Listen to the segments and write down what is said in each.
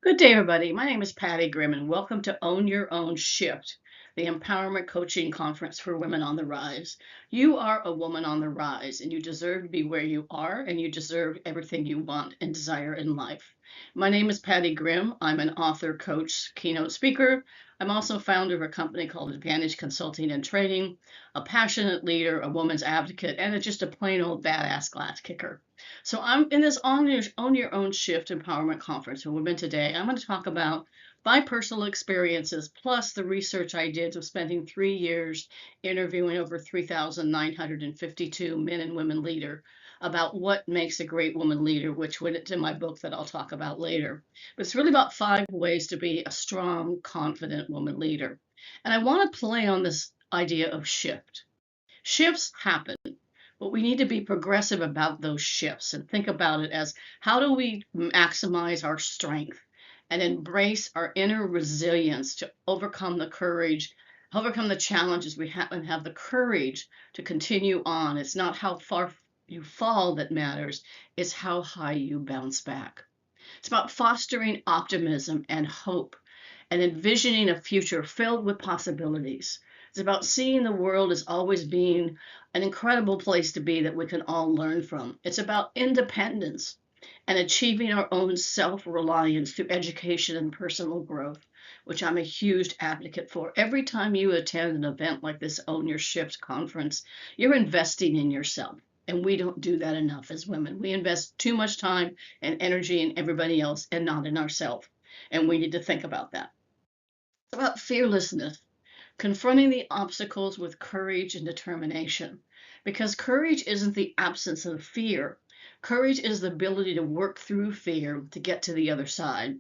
Good day, everybody. My name is Pattie Grimm, and welcome to Own Your Own Shift, the empowerment coaching conference for women on the rise. You are a woman on the rise, and you deserve to be where you are, and you deserve everything you want and desire in life. My name is Pattie Grimm. I'm an author, coach, keynote speaker. I'm also founder of a company called Advantage Consulting and Training, a passionate leader, a woman's advocate, and just a plain old badass glass kicker. So I'm in this Own Your Own Shift Empowerment Conference for Women today. I'm going to talk about my personal experiences plus the research I did of spending 3 years interviewing over 3,952 men and women leader about what makes a great woman leader, which went into my book that I'll talk about later. But it's really about 5 ways to be a strong, confident woman leader. And I want to play on this idea of shift. Shifts happen, but we need to be progressive about those shifts and think about it as how do we maximize our strength and embrace our inner resilience to overcome the challenges we have, and have the courage to continue on. It's not how far you fall that matters, it's how high you bounce back. It's about fostering optimism and hope and envisioning a future filled with possibilities. It's about seeing the world as always being an incredible place to be that we can all learn from. It's about independence and achieving our own self reliance through education and personal growth, which I'm a huge advocate for. Every time you attend an event like this Own Your Shift conference, you're investing in yourself. And we don't do that enough as women. We invest too much time and energy in everybody else and not in ourselves. And we need to think about that. It's about fearlessness, confronting the obstacles with courage and determination. Because courage isn't the absence of fear, courage is the ability to work through fear to get to the other side.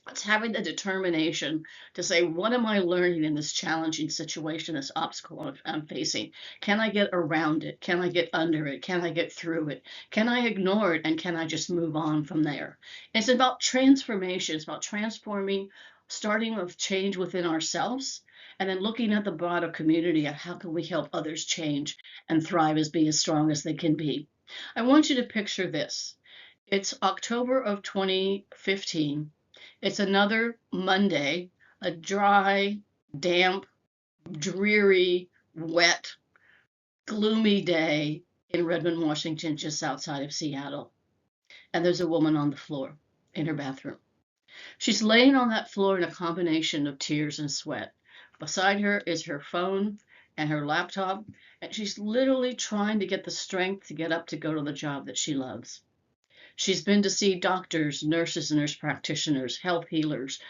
It's having the determination to say, what am I learning in this challenging situation, this obstacle I'm facing? Can I get around it? Can I get under it? Can I get through it? Can I ignore it? And can I just move on from there? It's about transformation. It's about transforming, starting with change within ourselves, and then looking at the broader community at how can we help others change and thrive as being as strong as they can be. I want you to picture this. It's October of 2015. It's another Monday, a dry, damp, dreary, wet, gloomy day in Redmond, Washington, just outside of Seattle. And there's a woman on the floor in her bathroom. She's laying on that floor in a combination of tears and sweat. Beside her is her phone and her laptop, and she's literally trying to get the strength to get up to go to the job that she loves. She's been to see doctors, nurses, nurse practitioners, health healers,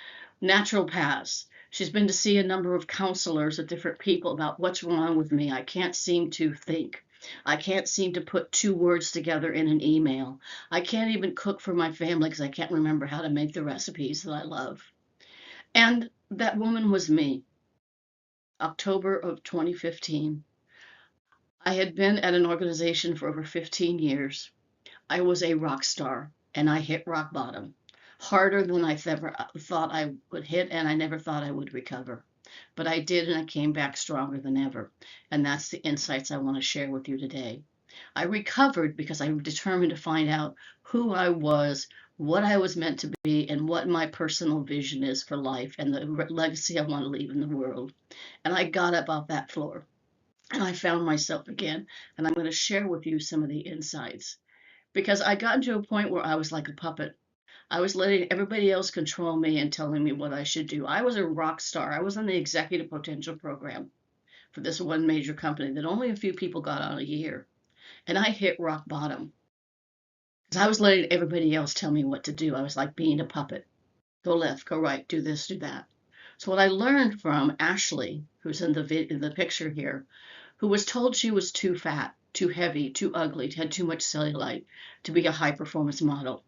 naturopaths. She's been to see a number of counselors of different people about what's wrong with me. I can't seem to think. I can't seem to put 2 words together in an email. I can't even cook for my family because I can't remember how to make the recipes that I love. And that woman was me, October of 2015. I had been at an organization for over 15 years. I was a rock star and I hit rock bottom harder than I ever thought I would hit, and I never thought I would recover. But I did, and I came back stronger than ever. And that's the insights I want to share with you today. I recovered because I was determined to find out who I was, what I was meant to be, and what my personal vision is for life and the legacy I want to leave in the world. And I got up off that floor and I found myself again. And I'm going to share with you some of the insights because I got to a point where I was like a puppet. I was letting everybody else control me and telling me what I should do. I was a rock star. I was on the executive potential program for this one major company that only a few people got on a year. And I hit rock bottom because I was letting everybody else tell me what to do. I was like being a puppet. Go left, go right, do this, do that. So what I learned from Ashley, who's in the picture here, who was told she was too fat, too heavy, too ugly, had too much cellulite to be a high performance model.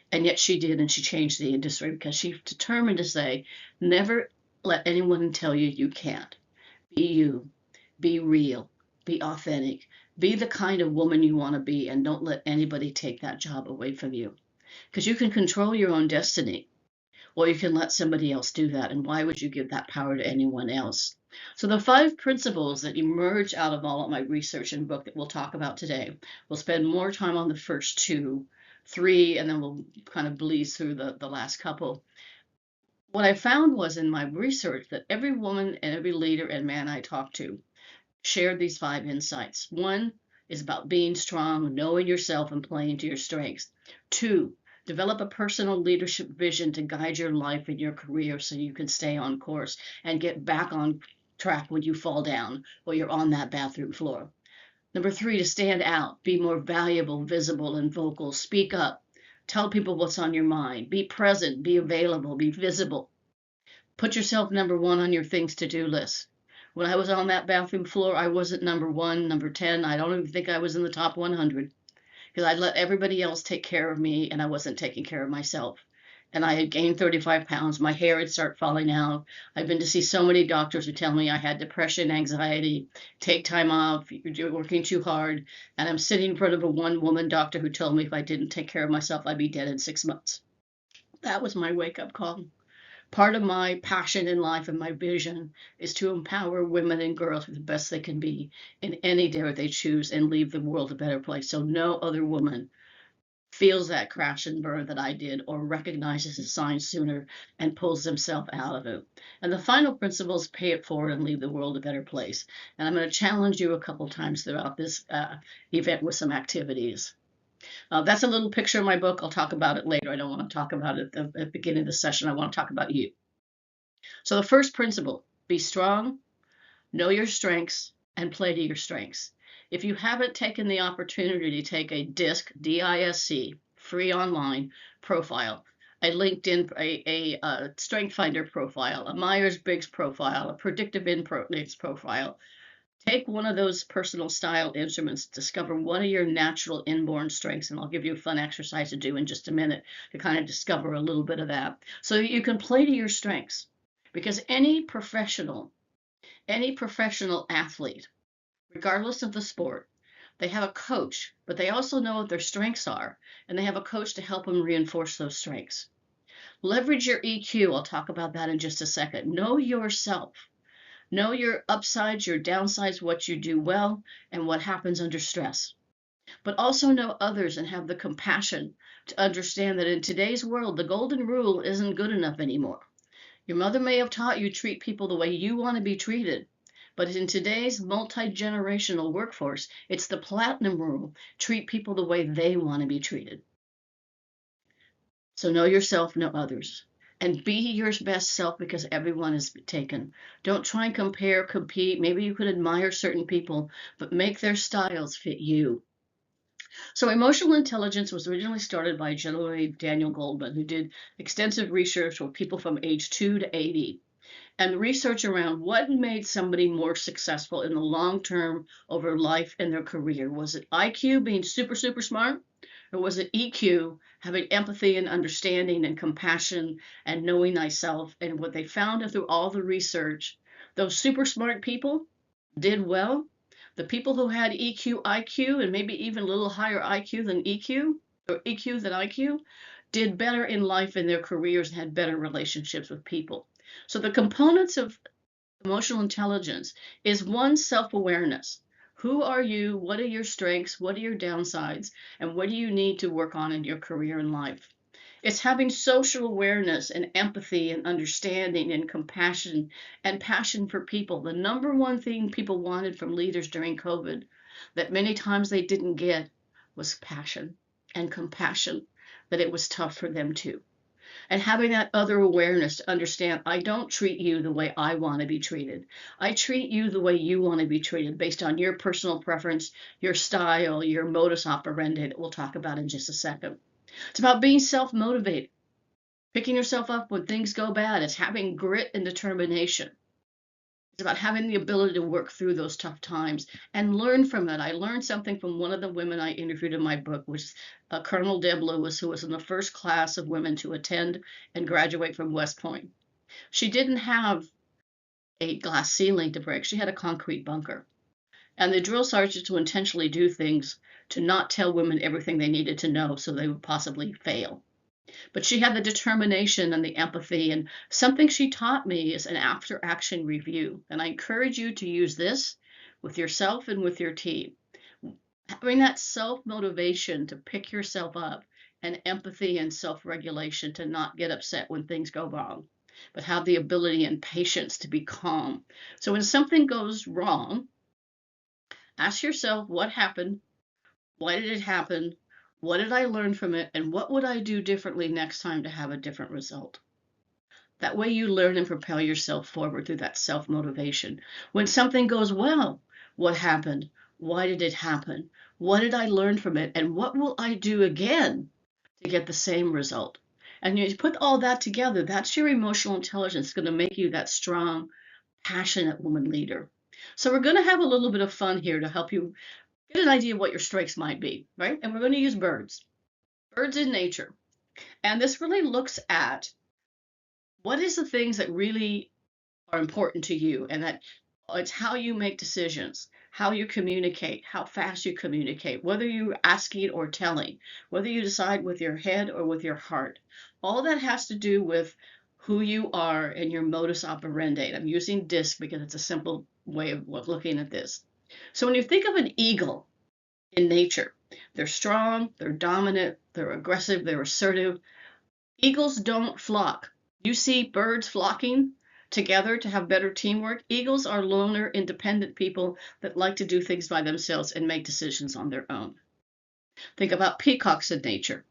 And yet she did, and she changed the industry because she determined to say, never let anyone tell you you can't. Be you, be real, be authentic, be the kind of woman you want to be, and don't let anybody take that job away from you. Because you can control your own destiny, or you can let somebody else do that. And why would you give that power to anyone else? So the 5 principles that emerge out of all of my research and book that we'll talk about today, we'll spend more time on the first 2, 3, and then we'll kind of bleed through the last couple. What I found was in my research that every woman and every leader and man I talked to shared these 5 insights. One is about being strong, knowing yourself, and playing to your strengths. Two, develop a personal leadership vision to guide your life and your career so you can stay on course and get back on track when you fall down or you're on that bathroom floor. Number three, to stand out, be more valuable, visible, and vocal. Speak up. Tell people what's on your mind. Be present, be available, be visible. Put yourself number one on your things to do list. When I was on that bathroom floor, I wasn't number one, number 10. I don't even think I was in the top 100 because I let everybody else take care of me and I wasn't taking care of myself. And I had gained 35 pounds. My hair had started falling out. I've been to see so many doctors who tell me I had depression, anxiety, take time off, you're working too hard. And I'm sitting in front of a one woman doctor who told me if I didn't take care of myself, I'd be dead in 6 months. That was my wake up call. Part of my passion in life and my vision is to empower women and girls with the best they can be in any dare they choose and leave the world a better place. So no other woman feels that crash and burn that I did or recognizes the signs sooner and pulls themselves out of it. And the final principle is pay it forward and leave the world a better place. And I'm going to challenge you a couple times throughout this event with some activities. That's a little picture of my book. I'll talk about it later. I don't want to talk about it at the beginning of the session. I want to talk about you. So the first principle, be strong, know your strengths, and play to your strengths. If you haven't taken the opportunity to take a DISC, D-I-S-C, free online profile, a LinkedIn, a Strength Finder profile, a Myers-Briggs profile, a Predictive Index profile, take one of those personal style instruments, discover one of your natural inborn strengths, and I'll give you a fun exercise to do in just a minute to kind of discover a little bit of that so you can play to your strengths. Because any professional athlete, regardless of the sport, they have a coach, but they also know what their strengths are, and they have a coach to help them reinforce those strengths. Leverage your EQ. I'll talk about that in just a second. Know yourself. Know your upsides, your downsides, what you do well, and what happens under stress. But also know others and have the compassion to understand that in today's world, the golden rule isn't good enough anymore. Your mother may have taught you treat people the way you want to be treated. But in today's multi-generational workforce, it's the platinum rule. Treat people the way they want to be treated. So know yourself, know others. And be your best self because everyone is taken. Don't try and compare, compete. Maybe you could admire certain people, but make their styles fit you. So emotional intelligence was originally started by a gentleman named Daniel Goldman, who did extensive research with people from age 2 to 80. And research around what made somebody more successful in the long term over life and their career. Was it IQ, being super, super smart? Or was it EQ, having empathy and understanding and compassion and knowing thyself? And what they found through all the research, those super smart people did well. The people who had EQ, IQ, and maybe even a little higher IQ than EQ, or EQ than IQ, did better in life and their careers and had better relationships with people. So the components of emotional intelligence is one, self-awareness. Who are you? What are your strengths? What are your downsides? And what do you need to work on in your career and life? It's having social awareness and empathy and understanding and compassion and passion for people. The number one thing people wanted from leaders during COVID that many times they didn't get was passion and compassion, that it was tough for them too. And having that other awareness to understand, I don't treat you the way I want to be treated. I treat you the way you want to be treated based on your personal preference, your style, your modus operandi that we'll talk about in just a second. It's about being self-motivated, picking yourself up when things go bad. It's having grit and determination. It's about having the ability to work through those tough times and learn from it. I learned something from one of the women I interviewed in my book, which is Colonel Deb Lewis, who was in the first class of women to attend and graduate from West Point. She didn't have a glass ceiling to break. She had a concrete bunker. And the drill sergeants would intentionally do things to not tell women everything they needed to know so they would possibly fail. But she had the determination and the empathy. And something she taught me is an after action review. And I encourage you to use this with yourself and with your team. Having that self motivation to pick yourself up and empathy and self regulation to not get upset when things go wrong. but have the ability and patience to be calm. So when something goes wrong, ask yourself what happened, why did it happen, what did I learn from it, and what would I do differently next time to have a different result? That way you learn and propel yourself forward through that self-motivation. When something goes well, what happened? Why did it happen? What did I learn from it? And what will I do again to get the same result? And you put all that together, that's your emotional intelligence going to make you that strong, passionate woman leader. So we're going to have a little bit of fun here to help you get an idea of what your strengths might be, right? And we're going to use birds in nature. And this really looks at what is the things that really are important to you, and that it's how you make decisions, how you communicate, how fast you communicate, whether you're asking or telling, whether you decide with your head or with your heart. All that has to do with who you are and your modus operandi. I'm using DISC because it's a simple way of looking at this. So when you think of an eagle in nature, they're strong, they're dominant, they're aggressive, they're assertive. Eagles don't flock. You see birds flocking together to have better teamwork. Eagles are loner, independent people that like to do things by themselves and make decisions on their own. Think about peacocks in nature.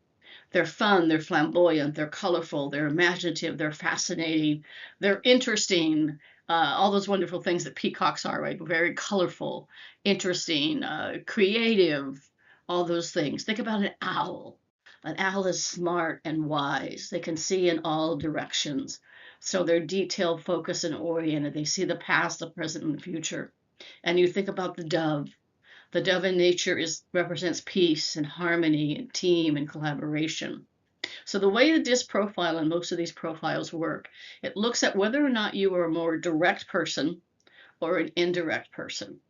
They're fun, they're flamboyant, they're colorful, they're imaginative, they're fascinating, they're interesting. All those wonderful things that peacocks are, right? Very colorful, interesting, creative, all those things. Think about an owl. An owl is smart and wise. They can see in all directions. So they're detail focused and oriented. They see the past, the present, and the future. And you think about the dove. The dove in nature represents peace and harmony and team and collaboration. So the way the DISC profile and most of these profiles work, it looks at whether or not you are a more direct person or an indirect person.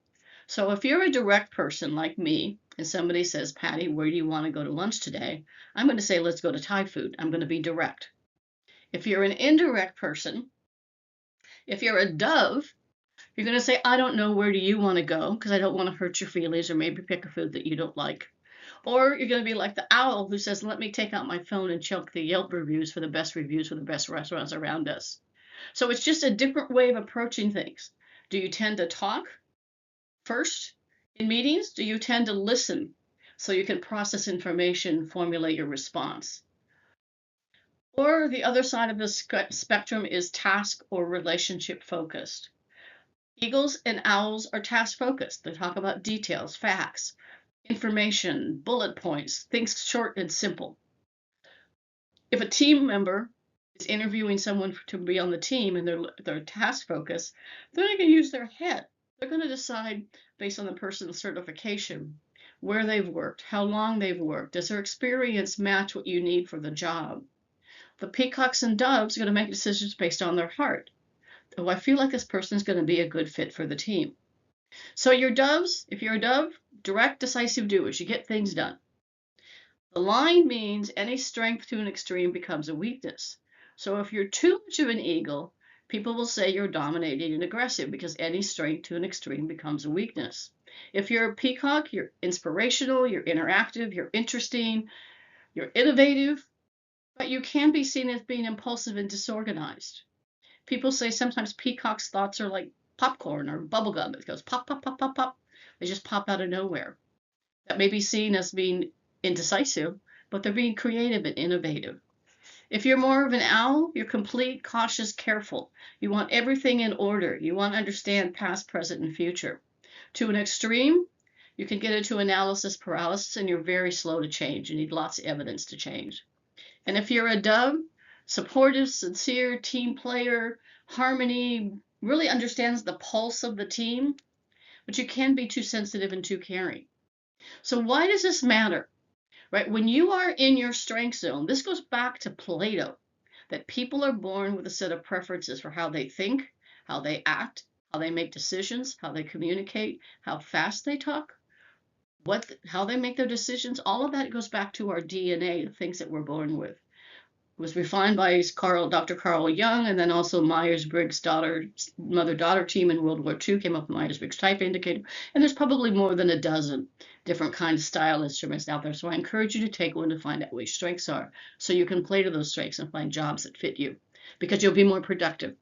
So if you're a direct person like me, and somebody says, Patty, where do you want to go to lunch today? I'm going to say, let's go to Thai food. I'm going to be direct. If you're an indirect person, if you're a dove, you're going to say, I don't know, where do you want to go? Because I don't want to hurt your feelings or maybe pick a food that you don't like. Or you're going to be like the owl who says, let me take out my phone and check the Yelp reviews for the best restaurants around us. So it's just a different way of approaching things. Do you tend to talk first in meetings? Do you tend to listen so you can process information, formulate your response? Or the other side of the spectrum is task or relationship focused. Eagles and owls are task focused. They talk about details, facts, information, bullet points, things short and simple. If a team member is interviewing someone to be on the team and they're task focused, they're not going to use their head. They're going to decide based on the person's certification, where they've worked, how long they've worked, does their experience match what you need for the job. The peacocks and doves are going to make decisions based on their heart. Oh, I feel like this person is going to be a good fit for the team. So your doves, if you're a dove, direct, decisive doers, you get things done. The line means any strength to an extreme becomes a weakness. So if you're too much of an eagle, people will say you're dominating and aggressive because any strength to an extreme becomes a weakness. If you're a peacock, you're inspirational, you're interactive, you're interesting, you're innovative, but you can be seen as being impulsive and disorganized. People say sometimes peacocks' thoughts are like popcorn or bubblegum. It goes pop, pop, pop, pop, pop. They just pop out of nowhere. That may be seen as being indecisive, but they're being creative and innovative. If you're more of an owl, you're complete, cautious, careful. You want everything in order. You want to understand past, present, and future. To an extreme, you can get into analysis paralysis and you're very slow to change. You need lots of evidence to change. And if you're a dove, supportive, sincere, team player, harmony, really understands the pulse of the team, but you can be too sensitive and too caring. So why does this matter? Right? When you are in your strength zone, this goes back to Plato, that people are born with a set of preferences for how they think, how they act, how they make decisions, how they communicate, how fast they talk, how they make their decisions. All of that goes back to our DNA, the things that we're born with. It was refined by Dr. Carl Jung, and then also Myers-Briggs mother-daughter team in World War II came up with Myers-Briggs type indicator. And there's probably more than a dozen different kinds of style instruments out there. So I encourage you to take one to find out what your strengths are, so you can play to those strengths and find jobs that fit you. because you'll be more productive.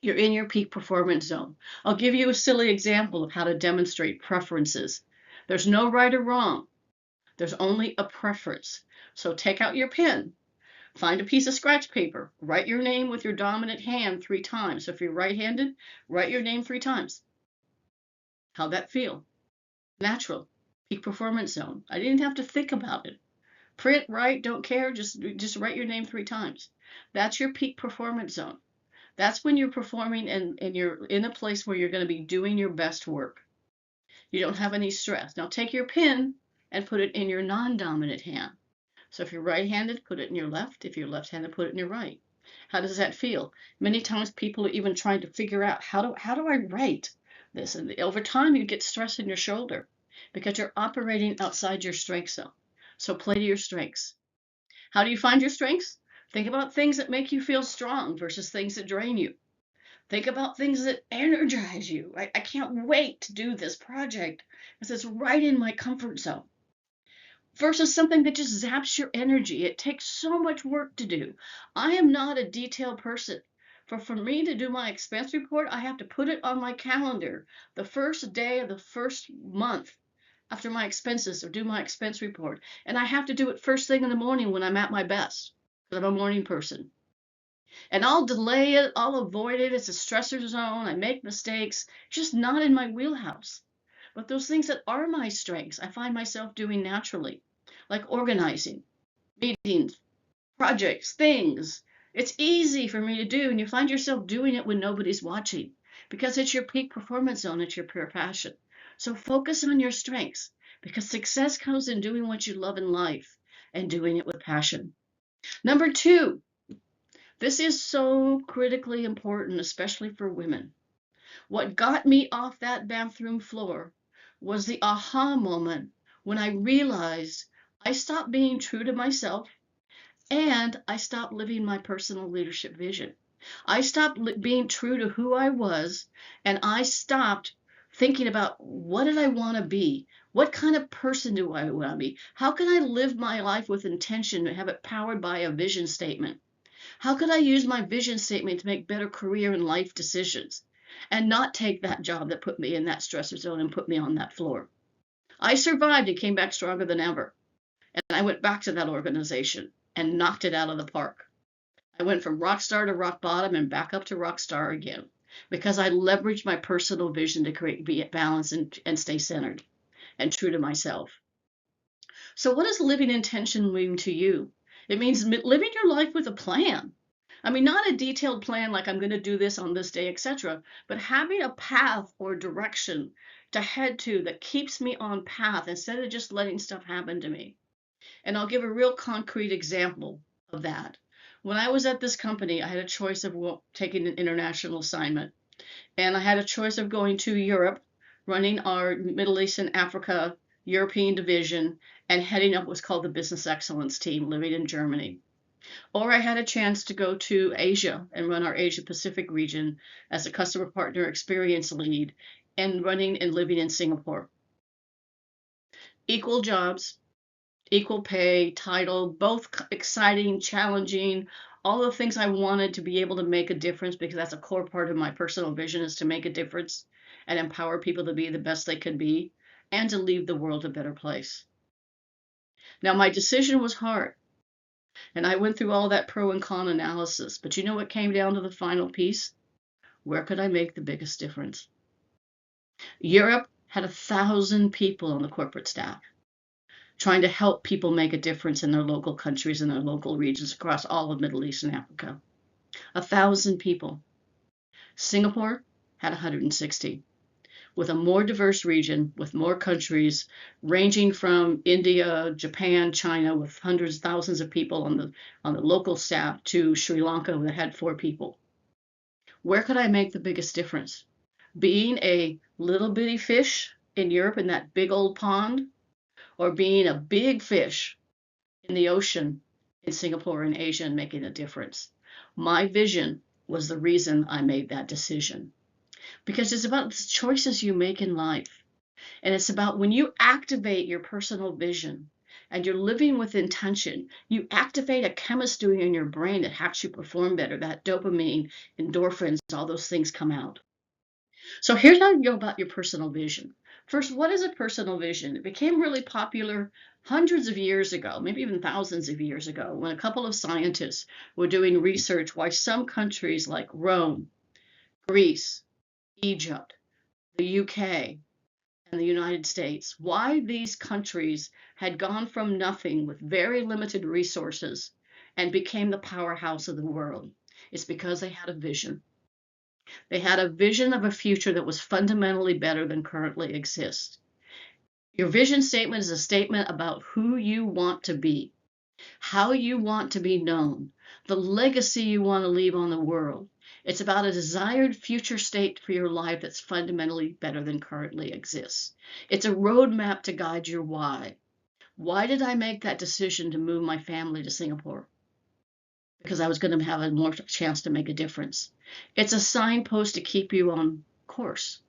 You're in your peak performance zone. I'll give you a silly example of how to demonstrate preferences. There's no right or wrong. There's only a preference. So take out your pen, find a piece of scratch paper, write your name with your dominant hand 3 times. So if you're right-handed, write your name 3 times. How'd that feel? Natural. Peak performance zone. I didn't have to think about it. Print, write, don't care, just write your name 3 times. That's your peak performance zone. That's when you're performing and you're in a place where you're going to be doing your best work. You don't have any stress. Now take your pen and put it in your non-dominant hand. So if you're right-handed, put it in your left. If you're left-handed, put it in your right. How does that feel? Many times people are even trying to figure out how do I write this? And over time you get stress in your shoulder because you're operating outside your strength zone. So play to your strengths. How do you find your strengths? Think about things that make you feel strong versus things that drain you. Think about things that energize you. I can't wait to do this project because it's right in my comfort zone. Versus something that just zaps your energy. It takes so much work to do. I am not a detailed person. For me to do my expense report, I have to put it on my calendar the first day of the first month after my expenses or do my expense report. And I have to do it first thing in the morning when I'm at my best because I'm a morning person. And I'll delay it, I'll avoid it. It's a stressor zone. I make mistakes, just not in my wheelhouse. But those things that are my strengths, I find myself doing naturally, like organizing, meetings, projects, things. It's easy for me to do, and you find yourself doing it when nobody's watching because it's your peak performance zone, it's your pure passion. So focus on your strengths because success comes in doing what you love in life and doing it with passion. Number 2, this is so critically important, especially for women. What got me off that bathroom floor was the aha moment when I realized I stopped being true to myself and I stopped living my personal leadership vision. I stopped being true to who I was and I stopped thinking about what did I want to be? What kind of person do I want to be? How can I live my life with intention and have it powered by a vision statement? How could I use my vision statement to make better career and life decisions and not take that job that put me in that stressor zone and put me on that floor? I survived and came back stronger than ever. And I went back to that organization and knocked it out of the park. I went from rock star to rock bottom and back up to rock star again because I leveraged my personal vision to create balance and stay centered and true to myself. So what does living intention mean to you? It means living your life with a plan. I mean, not a detailed plan like I'm going to do this on this day, etc., but having a path or direction to head to that keeps me on path instead of just letting stuff happen to me. And I'll give a real concrete example of that. When I was at this company, I had a choice of taking an international assignment, and I had a choice of going to Europe, running our Middle East and Africa European division, and heading up what's called the Business Excellence team, living in Germany. Or I had a chance to go to Asia and run our Asia Pacific region as a customer partner experience lead and running and living in Singapore. Equal jobs, equal pay, title, both exciting, challenging, all the things I wanted to be able to make a difference because that's a core part of my personal vision is to make a difference and empower people to be the best they can be and to leave the world a better place. Now, my decision was hard. And I went through all that pro and con analysis. But you know what came down to the final piece? Where could I make the biggest difference? Europe had 1,000 people on the corporate staff trying to help people make a difference in their local countries and their local regions across all of Middle East and Africa. 1,000 people. Singapore had 160. With a more diverse region, with more countries, ranging from India, Japan, China, with hundreds, thousands of people on the local staff, to Sri Lanka that had 4 people. Where could I make the biggest difference? Being a little bitty fish in Europe in that big old pond, or being a big fish in the ocean in Singapore and Asia and making a difference? My vision was the reason I made that decision. Because it's about the choices you make in life. And it's about when you activate your personal vision and you're living with intention, you activate a chemistry in your brain that helps you perform better. That dopamine, endorphins, all those things come out. So here's how you go about your personal vision. First, what is a personal vision? It became really popular hundreds of years ago, maybe even thousands of years ago, when a couple of scientists were doing research why some countries like Rome, Greece, Egypt, the UK, and the United States, why these countries had gone from nothing with very limited resources and became the powerhouse of the world. It's because they had a vision. They had a vision of a future that was fundamentally better than currently exists. Your vision statement is a statement about who you want to be, how you want to be known, the legacy you want to leave on the world. It's about a desired future state for your life that's fundamentally better than currently exists. It's a roadmap to guide your why. Why did I make that decision to move my family to Singapore? Because I was going to have a more chance to make a difference. It's a signpost to keep you on course.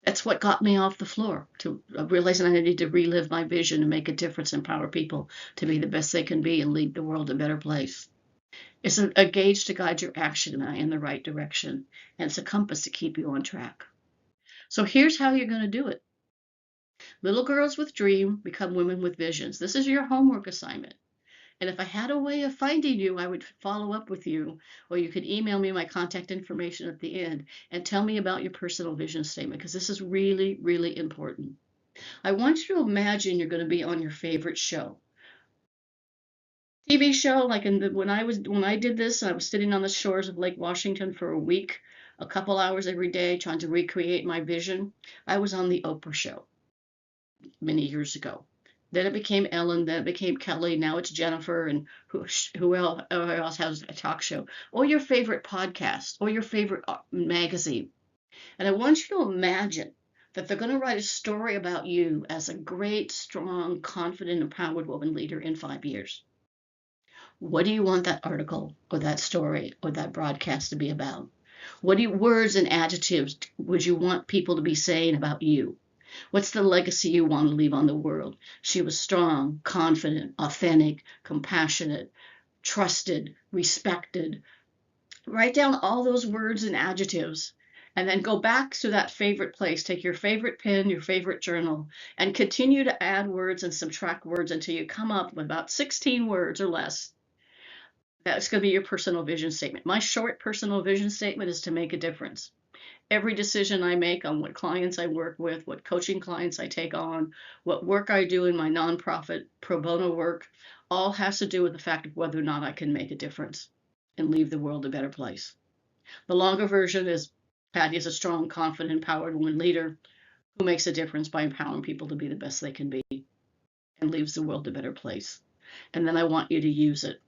That's what got me off the floor, to realizing I needed to relive my vision and make a difference, empower people to be the best they can be and leave the world a better place. It's a gauge to guide your action in the right direction, and it's a compass to keep you on track. So here's how you're going to do it. Little girls with dreams become women with visions. This is your homework assignment. And if I had a way of finding you, I would follow up with you, or you could email me my contact information at the end and tell me about your personal vision statement, because this is really, really important. I want you to imagine you're going to be on your favorite show. TV show, like when I did this, I was sitting on the shores of Lake Washington for a week, a couple hours every day, trying to recreate my vision. I was on the Oprah show many years ago. Then it became Ellen, then it became Kelly, now it's Jennifer, and who else has a talk show, or your favorite podcast, or your favorite magazine. And I want you to imagine that they're going to write a story about you as a great, strong, confident, empowered woman leader in 5 years. What do you want that article or that story or that broadcast to be about? What words and adjectives would you want people to be saying about you? What's the legacy you want to leave on the world? She was strong, confident, authentic, compassionate, trusted, respected. Write down all those words and adjectives, and then go back to that favorite place. Take your favorite pen, your favorite journal, and continue to add words and subtract words until you come up with about 16 words or less. That's going to be your personal vision statement. My short personal vision statement is to make a difference. Every decision I make on what clients I work with, what coaching clients I take on, what work I do in my nonprofit pro bono work, all has to do with the fact of whether or not I can make a difference and leave the world a better place. The longer version is Patty is a strong, confident, empowered woman leader who makes a difference by empowering people to be the best they can be and leaves the world a better place. And then I want you to use it.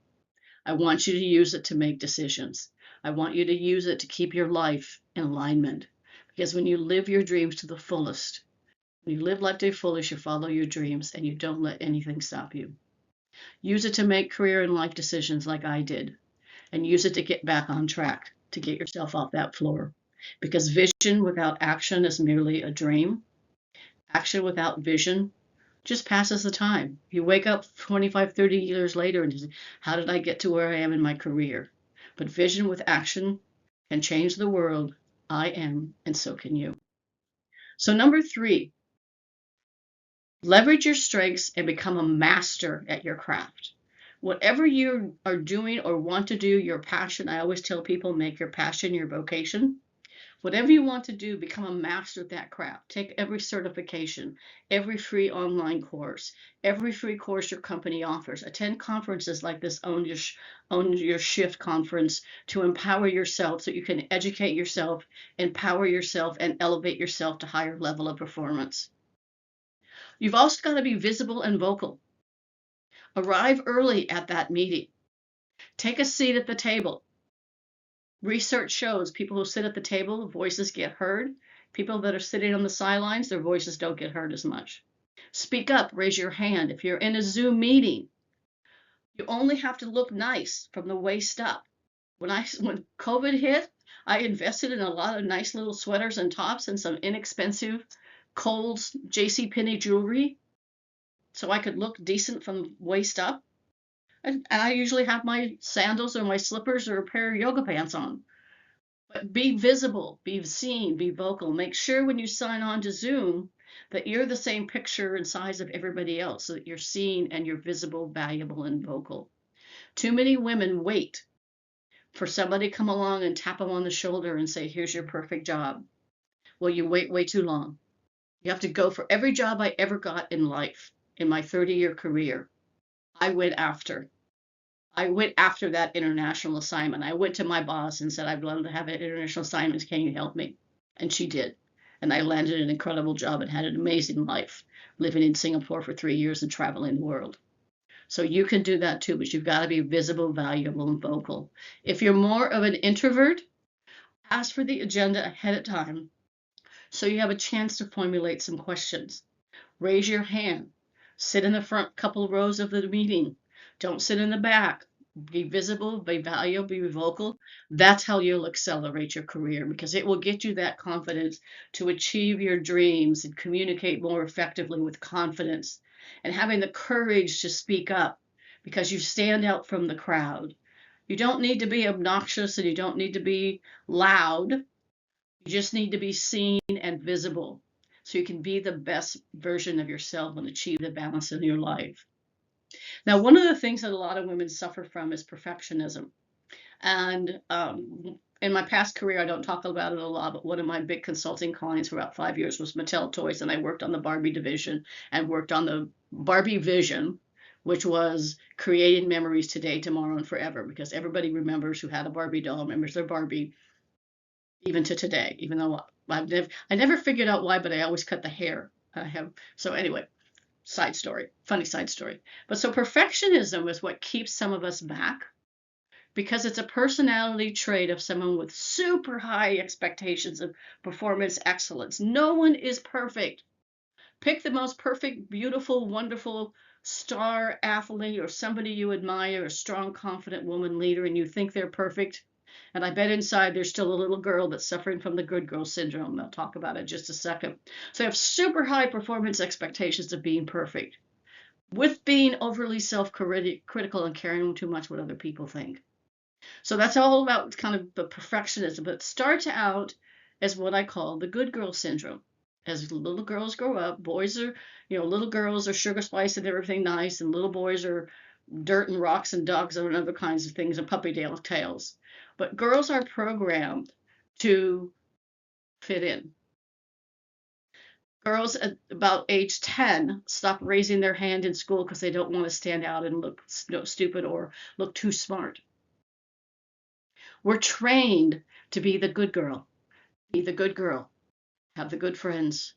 I want you to use it to make decisions. I want you to use it to keep your life in alignment. Because when you live your dreams to the fullest, when you live life to the fullest, you follow your dreams and you don't let anything stop you. Use it to make career and life decisions like I did. And use it to get back on track, to get yourself off that floor. Because vision without action is merely a dream. Action without vision just passes the time. You wake up 25, 30 years later and say, how did I get to where I am in my career? But vision with action can change the world. I am, and so can you. So number 3, leverage your strengths and become a master at your craft. Whatever you are doing or want to do, your passion, I always tell people, make your passion your vocation. Whatever you want to do, become a master at that craft. Take every certification, every free online course, every free course your company offers. Attend conferences like this Own Your Shift conference to empower yourself so you can educate yourself, empower yourself, and elevate yourself to higher level of performance. You've also got to be visible and vocal. Arrive early at that meeting. Take a seat at the table. Research shows people who sit at the table, voices get heard. People that are sitting on the sidelines, their voices don't get heard as much. Speak up, raise your hand. If you're in a Zoom meeting, you only have to look nice from the waist up. When COVID hit, I invested in a lot of nice little sweaters and tops and some inexpensive Kohl's JCPenney jewelry. so I could look decent from waist up. And I usually have my sandals or my slippers or a pair of yoga pants on. But be visible, be seen, be vocal. Make sure when you sign on to Zoom that you're the same picture and size of everybody else so that you're seen and you're visible, valuable, and vocal. Too many women wait for somebody to come along and tap them on the shoulder and say, here's your perfect job. Well, you wait way too long. You have to go for every job I ever got in life in my 30-year career. I went after. I went after that international assignment. I went to my boss and said, I'd love to have an international assignment. Can you help me? And she did. And I landed an incredible job and had an amazing life living in Singapore for 3 years and traveling the world. So you can do that too, but you've got to be visible, valuable, and vocal. If you're more of an introvert, ask for the agenda ahead of time so you have a chance to formulate some questions. Raise your hand. Sit in the front couple rows of the meeting. Don't sit in the back. Be visible, be valuable, be vocal. That's how you'll accelerate your career because it will get you that confidence to achieve your dreams and communicate more effectively with confidence and having the courage to speak up because you stand out from the crowd. You don't need to be obnoxious and you don't need to be loud. You just need to be seen and visible so you can be the best version of yourself and achieve the balance in your life. Now, one of the things that a lot of women suffer from is perfectionism. And in my past career, I don't talk about it a lot, but one of my big consulting clients for about 5 years was Mattel Toys, and I worked on the Barbie division and worked on the Barbie vision, which was creating memories today, tomorrow, and forever, because everybody remembers who had a Barbie doll, remembers their Barbie, even to today, even though I never figured out why, but I always cut the hair. So anyway, funny side story. But so perfectionism is what keeps some of us back because it's a personality trait of someone with super high expectations of performance excellence. No one is perfect. Pick the most perfect, beautiful, wonderful star athlete or somebody you admire, a strong, confident woman leader, and you think they're perfect. And I bet inside there's still a little girl that's suffering from the good girl syndrome. I'll talk about it in just a second. So I have super high performance expectations of being perfect with being overly self-critical and caring too much what other people think. So that's all about kind of the perfectionism, but it starts out as what I call the good girl syndrome. As little girls grow up, boys are, little girls are sugar spice and everything nice, and little boys are dirt and rocks and dogs and other kinds of things and puppy tails. But girls are programmed to fit in. Girls at about age 10 stop raising their hand in school because they don't want to stand out and look stupid or look too smart. We're trained to be the good girl. Be the good girl. Have the good friends.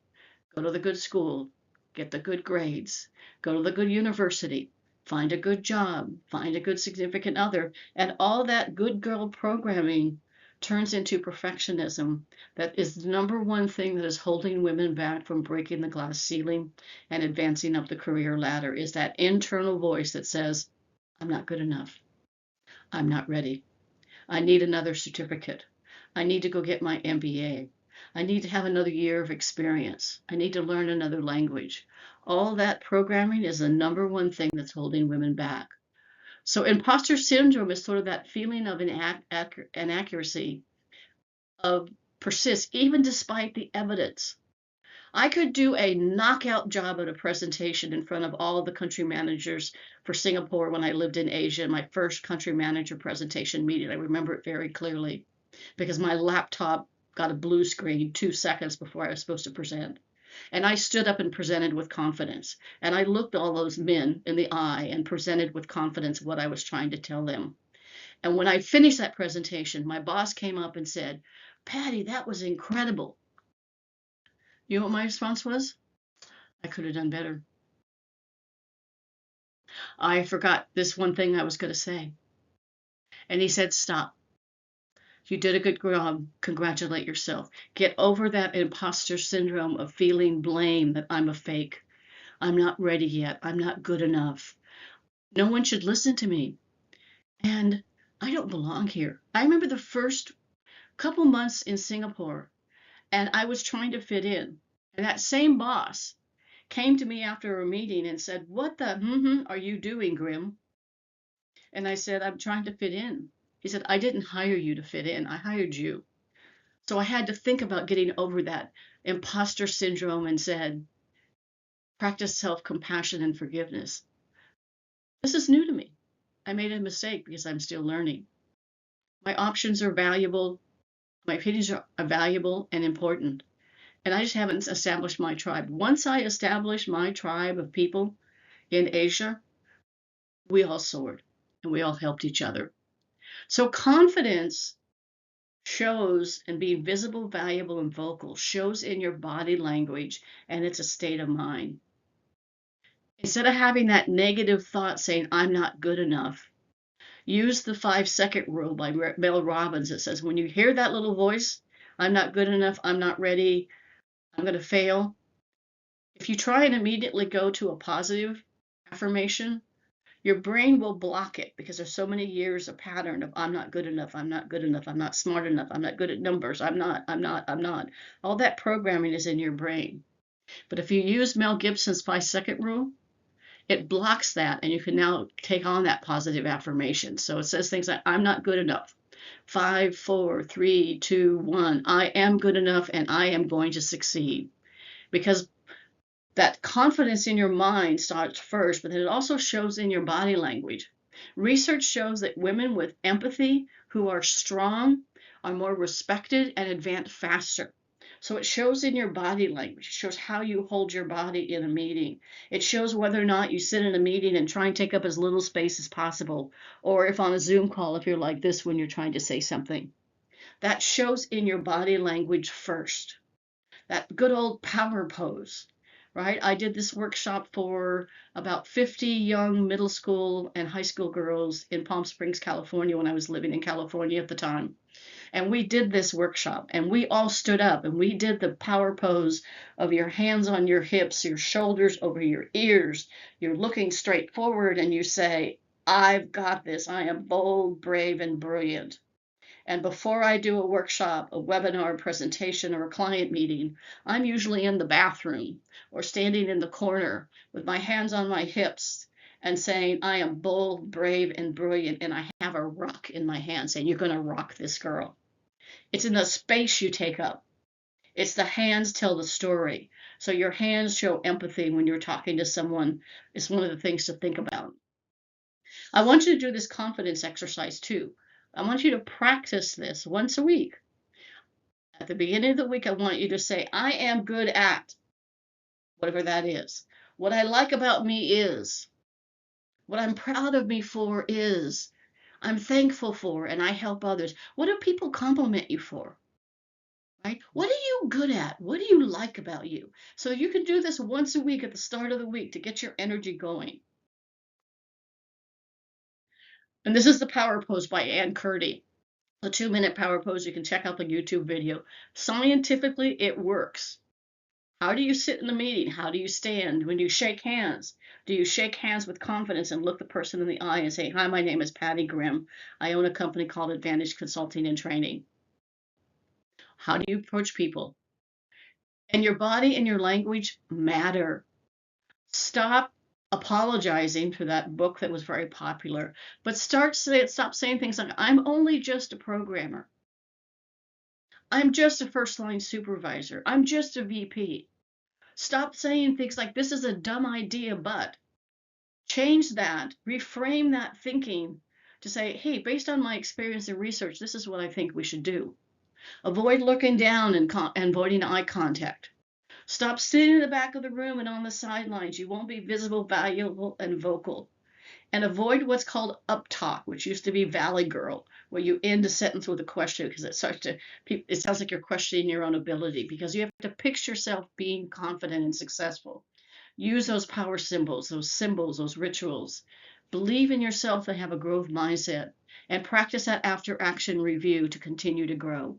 Go to the good school. Get the good grades. Go to the good university. Find a good job. Find a good significant other. And all that good girl programming turns into perfectionism. That is the number one thing that is holding women back from breaking the glass ceiling and advancing up the career ladder is that internal voice that says, I'm not good enough. I'm not ready. I need another certificate. I need to go get my MBA. I need to have another year of experience. I need to learn another language. All that programming is the number one thing that's holding women back. So imposter syndrome is sort of that feeling of inaccuracy of persists even despite the evidence. I could do a knockout job at a presentation in front of all of the country managers for Singapore when I lived in Asia, my first country manager presentation meeting. I remember it very clearly because my laptop got a blue screen 2 seconds before I was supposed to present. And I stood up and presented with confidence. And I looked all those men in the eye and presented with confidence what I was trying to tell them. And when I finished that presentation, my boss came up and said, Patty, that was incredible. You know what my response was? I could have done better. I forgot this one thing I was going to say. And he said, stop. You did a good job. Congratulate yourself. Get over that imposter syndrome of feeling blame that I'm a fake. I'm not ready yet. I'm not good enough. No one should listen to me. And I don't belong here. I remember the first couple months in Singapore, and I was trying to fit in. And that same boss came to me after a meeting and said, "What the are you doing, Grimm?" And I said, "I'm trying to fit in." He said, "I didn't hire you to fit in. I hired you." So I had to think about getting over that imposter syndrome and said, practice self-compassion and forgiveness. This is new to me. I made a mistake because I'm still learning. My options are valuable. My opinions are valuable and important. And I just haven't established my tribe. Once I established my tribe of people in Asia, we all soared and we all helped each other. So confidence shows, and being visible, valuable, and vocal shows in your body language, and it's a state of mind. Instead of having that negative thought saying, I'm not good enough, use the 5-second rule by Mel Robbins that says, when you hear that little voice, I'm not good enough, I'm not ready, I'm going to fail. If you try and immediately go to a positive affirmation, your brain will block it because there's so many years of pattern of I'm not good enough, I'm not good enough, I'm not smart enough, I'm not good at numbers, I'm not. All that programming is in your brain. But if you use Mel Gibson's 5-second rule, it blocks that and you can now take on that positive affirmation. So it says things like, I'm not good enough. 5, 4, 3, 2, 1. I am good enough and I am going to succeed. Because that confidence in your mind starts first, but then it also shows in your body language. Research shows that women with empathy who are strong are more respected and advance faster. So it shows in your body language. It shows how you hold your body in a meeting. It shows whether or not you sit in a meeting and try and take up as little space as possible, or if on a Zoom call, if you're like this when you're trying to say something. That shows in your body language first. That good old power pose, right? I did this workshop for about 50 young middle school and high school girls in Palm Springs, California, when I was living in California at the time. And we did this workshop and we all stood up and we did the power pose of your hands on your hips, your shoulders over your ears. You're looking straight forward and you say, I've got this. I am bold, brave, and brilliant. And before I do a workshop, a webinar, presentation, or a client meeting, I'm usually in the bathroom or standing in the corner with my hands on my hips and saying, I am bold, brave, and brilliant. And I have a rock in my hand saying, you're going to rock this girl. It's in the space you take up. It's the hands tell the story. So your hands show empathy when you're talking to someone. It's one of the things to think about. I want you to do this confidence exercise too. I want you to practice this once a week. At the beginning of the week, I want you to say, I am good at whatever that is. What I like about me is, what I'm proud of me for is, I'm thankful for, and I help others. What do people compliment you for? Right? What are you good at? What do you like about you? So you can do this once a week at the start of the week to get your energy going. And this is the power pose by Ann Curdy. A 2-minute power pose. You can check out the YouTube video. Scientifically, it works. How do you sit in a meeting? How do you stand? When you shake hands, do you shake hands with confidence and look the person in the eye and say, hi, my name is Pattie Grimm. I own a company called Advantage Consulting and Training. How do you approach people? And your body and your language matter. Stop apologizing for that book that was very popular, but stop saying things like, I'm only just a programmer. I'm just a first line supervisor. I'm just a VP. Stop saying things like, this is a dumb idea, but change that, reframe that thinking to say, hey, based on my experience and research, this is what I think we should do. Avoid looking down and avoiding eye contact. Stop sitting in the back of the room and on the sidelines. You won't be visible, valuable, and vocal. And avoid what's called up talk, which used to be Valley Girl, where you end a sentence with a question because it sounds like you're questioning your own ability, because you have to picture yourself being confident and successful. Use those power symbols, those rituals. Believe in yourself and have a growth mindset, and practice that after action review to continue to grow.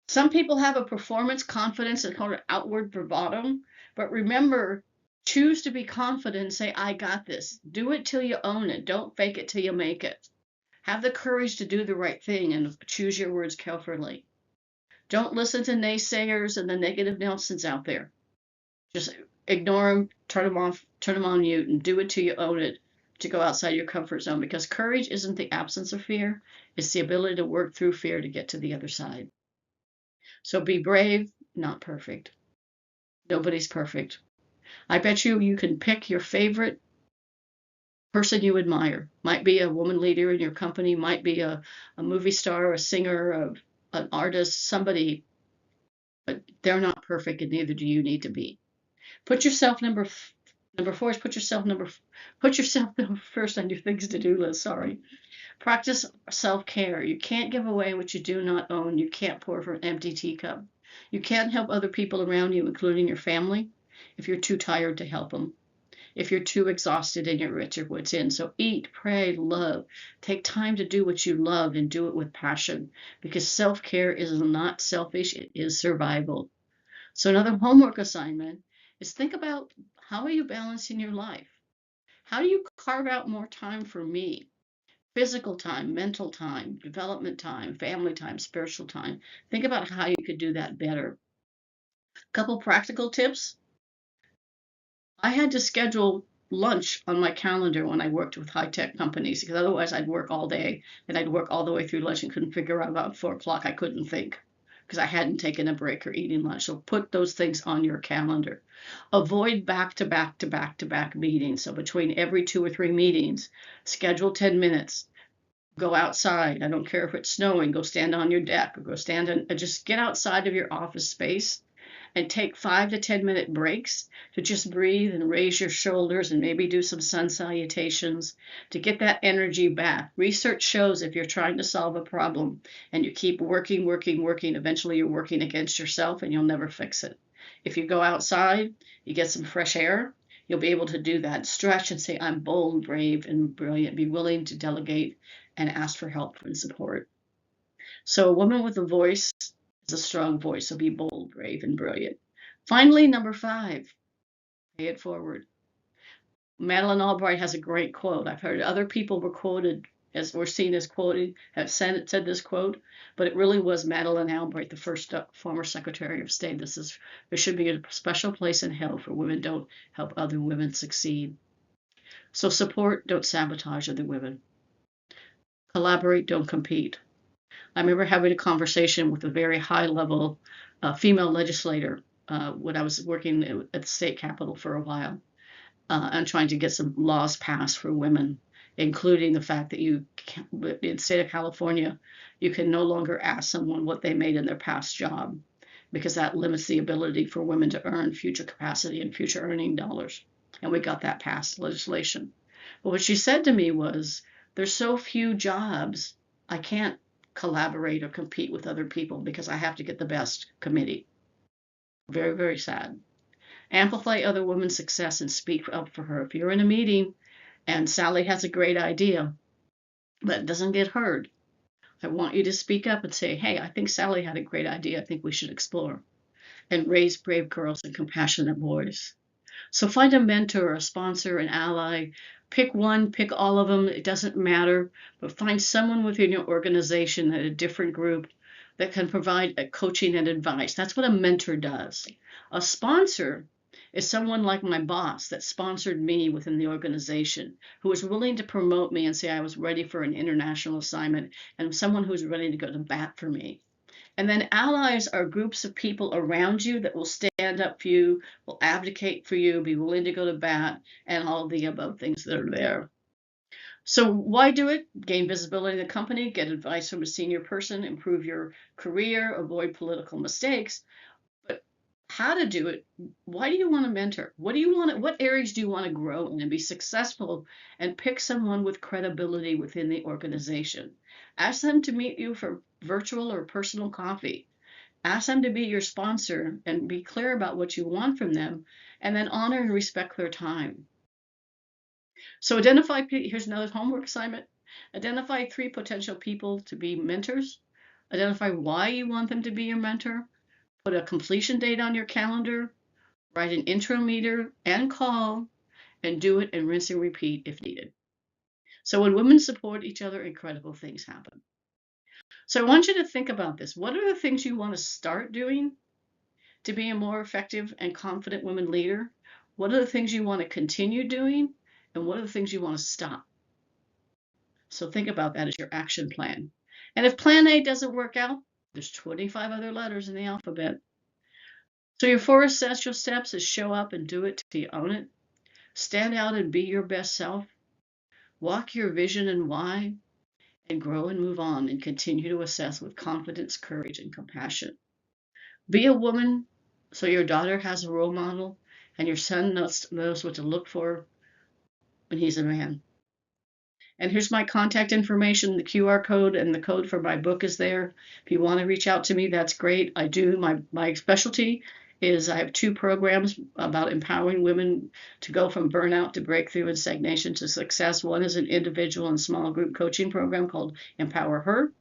Some people have a performance confidence and call it outward bravado, but remember, choose to be confident and say, I got this. Do it till you own it. Don't fake it till you make it. Have the courage to do the right thing and choose your words carefully. Don't listen to naysayers and the negative Nelsons out there. Just ignore them, turn them off, turn them on mute, and do it till you own it, to go outside your comfort zone, because courage isn't the absence of fear, it's the ability to work through fear to get to the other side. So be brave, not perfect. Nobody's perfect. I bet you can pick your favorite person you admire. Might be a woman leader in your company, might be a movie star, a singer, an artist, somebody, but they're not perfect, and neither do you need to be. Put yourself number four is put yourself number first on your things to do list. Sorry. Practice self-care. You can't give away what you do not own. You can't pour from an empty teacup. You can't help other people around you, including your family, if you're too tired to help them, if you're too exhausted and you're at your wits' end. So eat, pray, love. Take time to do what you love and do it with passion, because self-care is not selfish, it is survival. So another homework assignment is think about, how are you balancing your life? How do you carve out more time for me? Physical time, mental time, development time, family time, spiritual time. Think about how you could do that better. Couple practical tips. I had to schedule lunch on my calendar when I worked with high-tech companies, because otherwise I'd work all day and I'd work all the way through lunch and couldn't figure out about 4 o'clock. I couldn't think because I hadn't taken a break or eating lunch. So put those things on your calendar. Avoid back-to-back meetings. So between every 2 or 3 meetings, schedule 10 minutes. Go outside. I don't care if it's snowing. Go stand on your deck, or go stand and just get outside of your office space and take 5 to 10 minute breaks to just breathe and raise your shoulders and maybe do some sun salutations to get that energy back. Research shows if you're trying to solve a problem and you keep working, eventually you're working against yourself and you'll never fix it. If you go outside, you get some fresh air, you'll be able to do that. Stretch and say, I'm bold, brave, and brilliant. Be willing to delegate and ask for help and support. So a woman with a voice is a strong voice, so be bold, brave, and brilliant. Finally, number 5, pay it forward. Madeleine Albright has a great quote. I've heard other people were quoted, as we're seen as quoted, have said this quote, but it really was Madeleine Albright, the first former Secretary of State. There should be a special place in hell for women don't help other women succeed. So support, don't sabotage other women. Collaborate, don't compete. I remember having a conversation with a very high-level female legislator when I was working at the state capitol for a while, and trying to get some laws passed for women, including the fact that in the state of California, you can no longer ask someone what they made in their past job, because that limits the ability for women to earn future capacity and future earning dollars. And we got that passed legislation. But what she said to me was, there's so few jobs, I can't collaborate or compete with other people because I have to get the best committee. Very, very sad. Amplify other women's success and speak up for her. If you're in a meeting and Sally has a great idea, but it doesn't get heard, I want you to speak up and say, hey, I think Sally had a great idea. I think we should explore. And raise brave girls and compassionate boys. So find a mentor, a sponsor, an ally. Pick one, pick all of them. It doesn't matter, but find someone within your organization at a different group that can provide a coaching and advice. That's what a mentor does. A sponsor is someone like my boss that sponsored me within the organization, who was willing to promote me and say I was ready for an international assignment, and someone who's ready to go to bat for me. And then allies are groups of people around you that will stand up for you, will advocate for you, be willing to go to bat, and all of the above things that are there. So why do it? Gain visibility in the company, get advice from a senior person, improve your career, avoid political mistakes. But how to do it? Why do you want to mentor? What areas do you want to grow in and be successful, and pick someone with credibility within the organization? Ask them to meet you for virtual or personal coffee. Ask them to be your sponsor and be clear about what you want from them, and then honor and respect their time. So here's another homework assignment. Identify 3 potential people to be mentors. Identify why you want them to be your mentor. Put a completion date on your calendar. Write an intro meter and call, and do it and rinse and repeat if needed. So when women support each other, incredible things happen. So I want you to think about this. What are the things you want to start doing to be a more effective and confident women leader? What are the things you want to continue doing? And what are the things you want to stop? So think about that as your action plan. And if plan A doesn't work out, there's 25 other letters in the alphabet. So your 4 essential steps is show up and do it till you own it. Stand out and be your best self. Walk your vision and why, and grow and move on and continue to assess with confidence, courage, and compassion. Be a woman so your daughter has a role model and your son knows what to look for when he's a man. And here's my contact information. The QR code and the code for my book is there. If you want to reach out to me, that's great. I do. My specialty is I have 2 programs about empowering women to go from burnout to breakthrough and stagnation to success. One is an individual and small group coaching program called Empower Her.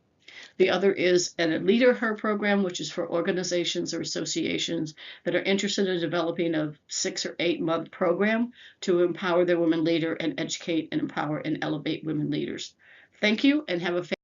The other is a Leader Her program, which is for organizations or associations that are interested in developing a 6 or 8 month program to empower their women leader and educate and empower and elevate women leaders. Thank you and have a